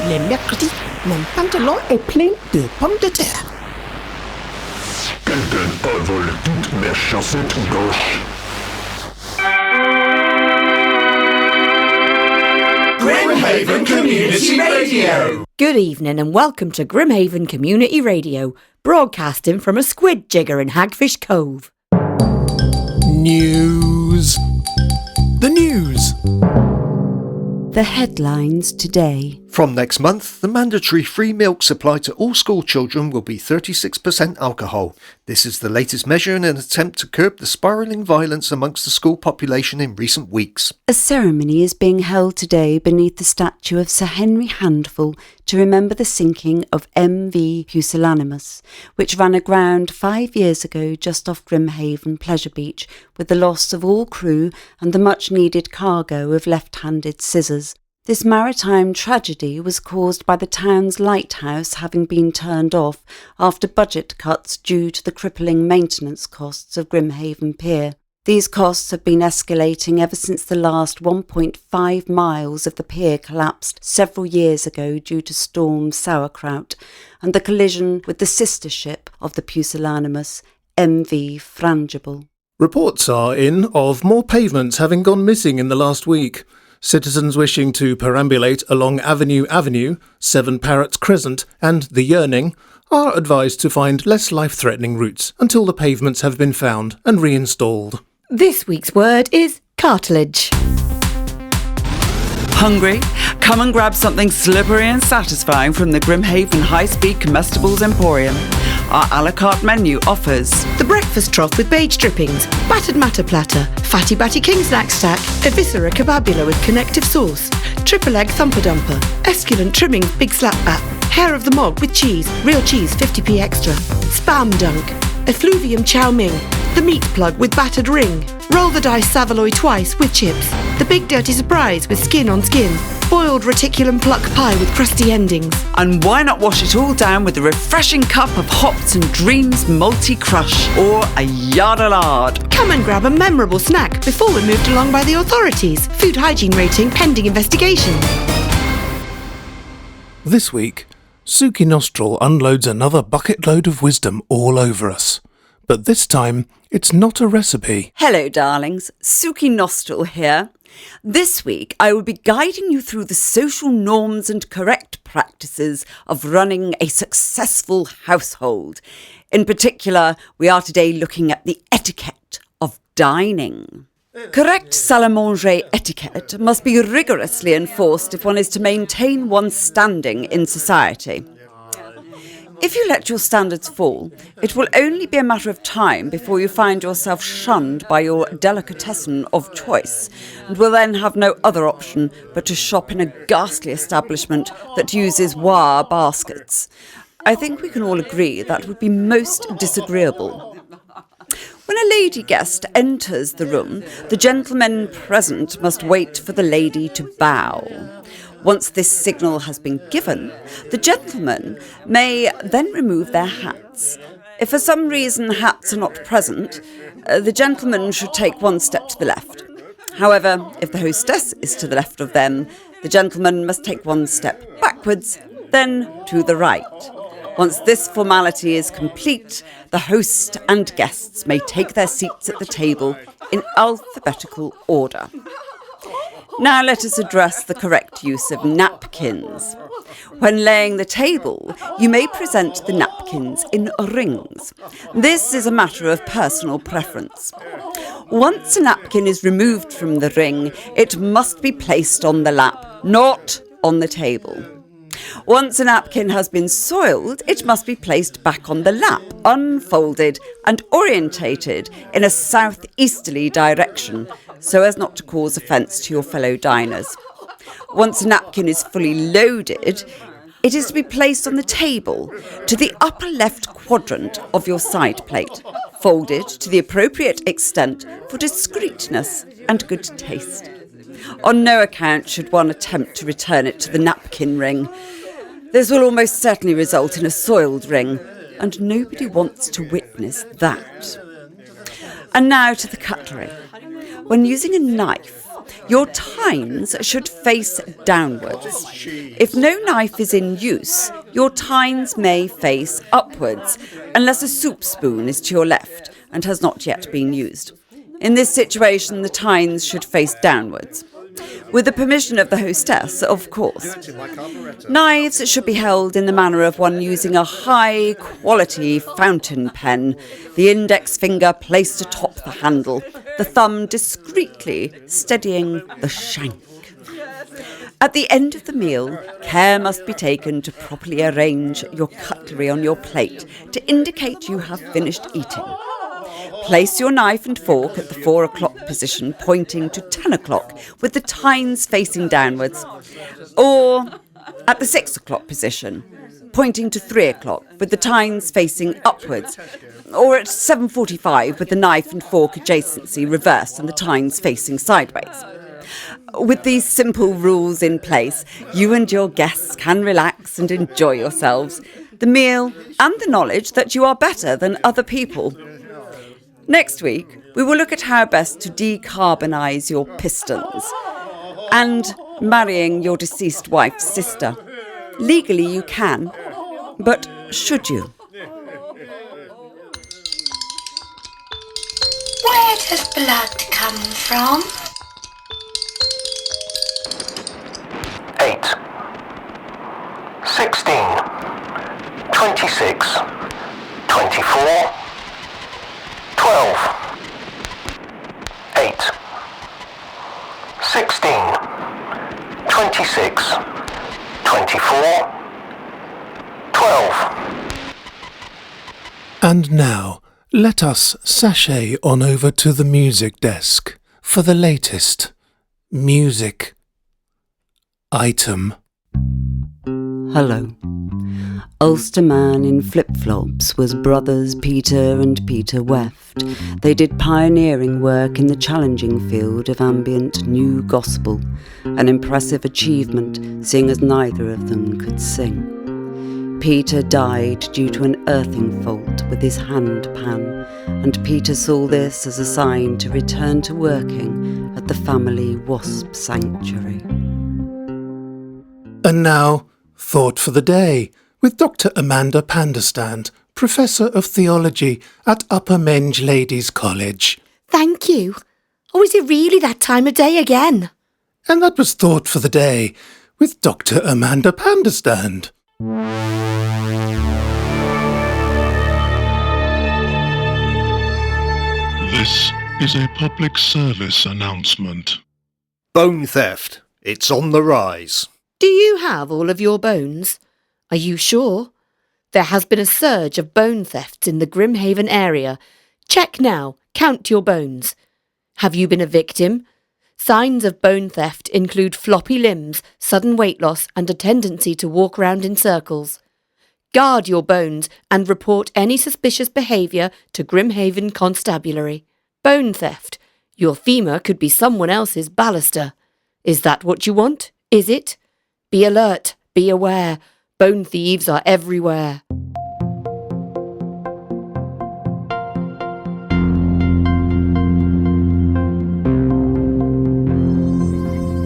Les mercredis, mon pantalon est plein de pommes de terre. Quelqu'un a volé toutes mes chaussettes gauches. Grimhaven Community Radio. Good evening and welcome to Grimhaven Community Radio, broadcasting from a squid jigger in Hagfish Cove. News. The news. The headlines today. From next month, the mandatory free milk supply to all school children will be 36% alcohol. This is the latest measure in an attempt to curb the spiralling violence amongst the school population in recent weeks. A ceremony is being held today beneath the statue of Sir Henry Handful to remember the sinking of MV Pusillanimous, which ran aground 5 years ago just off Grimhaven Pleasure Beach, with the loss of all crew and the much-needed cargo of left-handed scissors. This maritime tragedy was caused by the town's lighthouse having been turned off after budget cuts due to the crippling maintenance costs of Grimhaven Pier. These costs have been escalating ever since the last 1.5 miles of the pier collapsed several years ago due to Storm Sauerkraut and the collision with the sister ship of the Pusillanimous, MV Frangible. Reports are in of more pavements having gone missing in the last week. Citizens wishing to perambulate along Avenue, 7 Parrots Crescent and the Yearning are advised to find less life-threatening routes until the pavements have been found and reinstalled. This week's word is cartilage. Hungry? Come and grab something slippery and satisfying from the Grimhaven High-Speed Comestibles Emporium. Our a la carte menu offers The breakfast trough with beige drippings, battered matter platter, fatty batty king snack stack, eviscera kebabula with connective sauce, triple egg thumper dumper, esculent trimmings big slap bat, hair of the mog with cheese, real cheese 50p extra, spam dunk, effluvium chow mein, the meat plug with battered ring, roll the dice Savoy twice with chips, the big dirty surprise with skin on skin, boiled reticulum pluck pie with crusty endings. And why not wash it all down with a refreshing cup of Hops and Dreams Multi Crush or a yard of lard. Come and grab a memorable snack before we're moved along by the authorities. Food hygiene rating pending investigation. This week, Suki Nostril unloads another bucket load of wisdom all over us. But this time, it's not a recipe. Hello, darlings. Suki Nostril here. This week, I will be guiding you through the social norms and correct practices of running a successful household. In particular, we are today looking at the etiquette of dining. Correct salle à manger etiquette must be rigorously enforced if one is to maintain one's standing in society. If you let your standards fall, it will only be a matter of time before you find yourself shunned by your delicatessen of choice, and will then have no other option but to shop in a ghastly establishment that uses wire baskets. I think we can all agree that would be most disagreeable. When a lady guest enters the room, the gentlemen present must wait for the lady to bow. Once this signal has been given, the gentlemen may then remove their hats. If for some reason hats are not present, the gentlemen should take one step to the left. However, if the hostess is to the left of them, the gentleman must take one step backwards, then to the right. Once this formality is complete, the host and guests may take their seats at the table in alphabetical order. Now let us address the correct use of napkins. When laying the table, you may present the napkins in rings. This is a matter of personal preference. Once a napkin is removed from the ring, it must be placed on the lap, not on the table. Once a napkin has been soiled, it must be placed back on the lap, unfolded and orientated in a southeasterly direction, so as not to cause offence to your fellow diners. Once a napkin is fully loaded, it is to be placed on the table to the upper left quadrant of your side plate, folded to the appropriate extent for discreetness and good taste. On no account should one attempt to return it to the napkin ring. This will almost certainly result in a soiled ring, and nobody wants to witness that. And now to the cutlery. When using a knife, Your tines should face downwards. If no knife is in use, your tines may face upwards, unless a soup spoon is to your left and has not yet been used. In this situation, the tines should face downwards. With the permission of the hostess, of course. Knives should be held in the manner of one using a high-quality fountain pen, the index finger placed atop the handle, the thumb discreetly steadying the shank. At the end of the meal, care must be taken to properly arrange your cutlery on your plate to indicate you have finished eating. Place your knife and fork at the 4 o'clock position, pointing to 10 o'clock, with the tines facing downwards, or at the 6 o'clock position, pointing to 3 o'clock, with the tines facing upwards, or at 7:45 with the knife and fork adjacency reversed and the tines facing sideways. With these simple rules in place, you and your guests can relax and enjoy yourselves, the meal and the knowledge that you are better than other people. Next week, we will look at how best to decarbonise your pistons and marrying your deceased wife's sister. Legally you can, but should you? Where does blood come from? 8, 16, 26, 24, 12, 8, 16, 26, 24, 12. And now, let us sashay on over to the music desk for the latest music item. Hello. Ulster Man in flip-flops was brothers Peter and Peter Weft. They did pioneering work in the challenging field of ambient new gospel, an impressive achievement seeing as neither of them could sing. Peter died due to an earthing fault with his hand pan, and Peter saw this as a sign to return to working at the family wasp sanctuary. And now, Thought for the Day, with Dr. Amanda Panderstand, Professor of Theology at Upper Menge Ladies' College. Thank you. Oh, is it really that time of day again? And that was Thought for the Day, with Dr. Amanda Panderstand. This is a public service announcement. Bone theft. It's on the rise. Do you have all of your bones? Are you sure? There has been a surge of bone thefts in the Grimhaven area. Check now. Count your bones. Have you been a victim? Signs of bone theft include floppy limbs, sudden weight loss, and a tendency to walk around in circles. Guard your bones and report any suspicious behaviour to Grimhaven Constabulary. Bone theft. Your femur could be someone else's baluster. Is that what you want? Is it? Be alert. Be aware. Bone thieves are everywhere.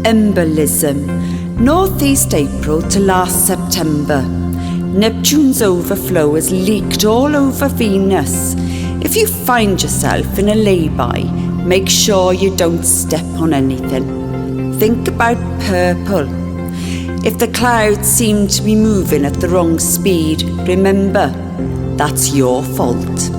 Embolism. Northeast April to last September. Neptune's overflow has leaked all over Venus. If you find yourself in a lay-by, make sure you don't step on anything. Think about purple. If the clouds seem to be moving at the wrong speed, remember, that's your fault.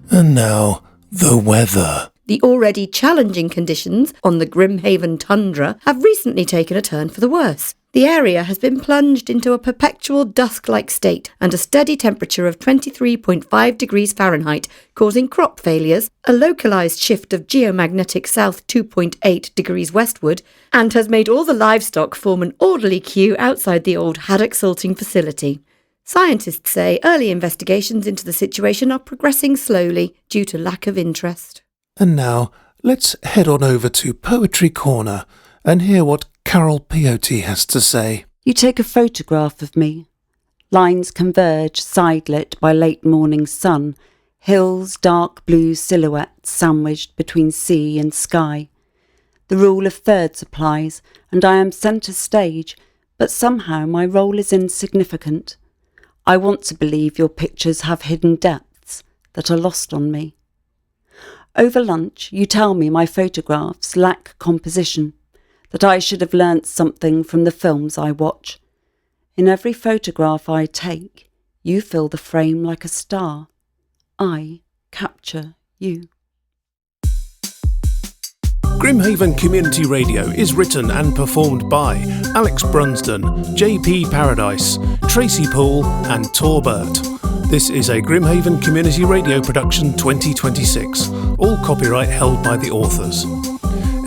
And now, the weather. The already challenging conditions on the Grimhaven tundra have recently taken a turn for the worse. The area has been plunged into a perpetual dusk-like state and a steady temperature of 23.5 degrees Fahrenheit, causing crop failures, a localised shift of geomagnetic south 2.8 degrees westward, and has made all the livestock form an orderly queue outside the old haddock salting facility. Scientists say early investigations into the situation are progressing slowly due to lack of interest. And now, let's head on over to Poetry Corner and hear what Carol Peyote has to say. You take a photograph of me. Lines converge, sidelit by late morning sun. Hills, dark blue silhouettes sandwiched between sea and sky. The rule of thirds applies, and I am centre stage, but somehow my role is insignificant. I want to believe your pictures have hidden depths that are lost on me. Over lunch, you tell me my photographs lack composition, that I should have learnt something from the films I watch. In every photograph I take, you fill the frame like a star. I capture you. Grimhaven Community Radio is written and performed by Alex Brunsdon, JP Paradise, Tracey Poole and Burt. This is a Grimhaven Community Radio production 2026, all copyright held by the authors.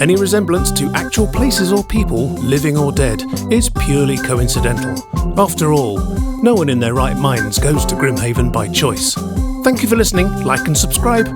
Any resemblance to actual places or people, living or dead, is purely coincidental. After all, no one in their right minds goes to Grimhaven by choice. Thank you for listening, like and subscribe.